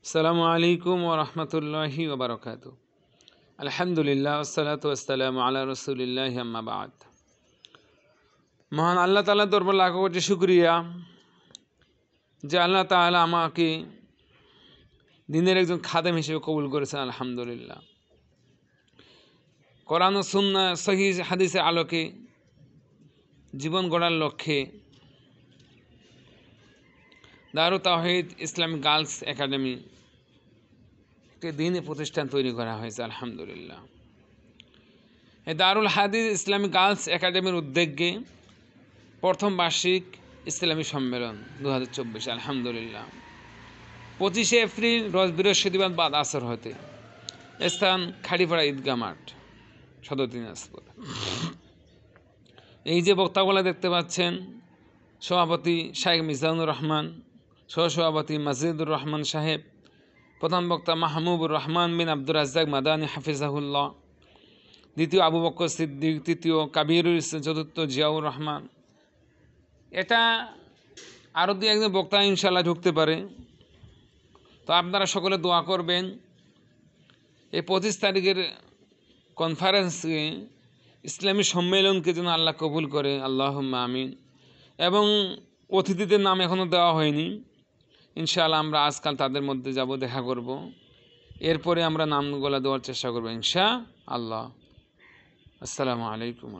আসসালামু আলাইকুম ওয়া রাহমাতুল্লাহি ওয়া বারাকাতুহু। আলহামদুলিল্লাহ ওয়াসসালাতু ওয়াসসালামু আলা রাসূলিল্লাহি আম্মা বা'দ। মহান আল্লাহ তাআলার দরবারে লাখো কোটি শুকরিয়া যে আল্লাহ তাআলা আমাকে দ্বীনের একজন খাদেম হিসেবে কবুল করেছেন। আলহামদুলিল্লাহ। কোরআন ও সুন্নাহ সহিহ হাদিসের আলোকে জীবন গড়ার লক্ষ্যে দারুত তাওহীদ ইসলামিক গার্লস একাডেমি একটি দ্বীনী প্রতিষ্ঠান তৈরি করা হয়েছে। আলহামদুলিল্লাহ। এই দারুল হাদিস ইসলামিক গার্লস একাডেমির উদ্যোগে প্রথম বার্ষিক ইসলামী সম্মেলন 2024। আলহামদুলিল্লাহ। 25শে এপ্রিল রোজ বৃহস্পতিবার বাদ আসর হতে, স্থান খাড়িপাড়া ঈদগাহ মাঠ, সদর দিনাজপুর। এই যে বক্তাগুলো দেখতে পাচ্ছেন, সভাপতি শাইখ মিজানুর রহমান, সহসভাপতি মাজিদুর রহমান সাহেব, প্রধান বক্তা মাহমুবুর রহমান বিন আব্দুর রাজ্জাক মাদানী হাফিজাহুল্লাহ, দ্বিতীয় আবু বকর সিদ্দিক, তৃতীয় কাবিরুল ইসলাম, চতুর্থ জিয়াউর রহমান। এটা আরও দুই একজন বক্তা ইনশাআল্লাহ ঢুকতে পারে। তো আপনারা সকলে দোয়া করবেন এই 25 তারিখের কনফারেন্সে ইসলামী সম্মেলনকে যেন আল্লাহ কবুল করে, আল্লাহুম্মা আমিন। এবং অতিথিদের নাম এখনও দেওয়া হয়নি। ইনশাআল্লাহ আমরা আজকাল তাদের মধ্যে যাব, দেখা করব। এরপরে আমরা নামগুলো দেওয়ার চেষ্টা করব ইনশাআল্লাহ। আসসালামু আলাইকুম।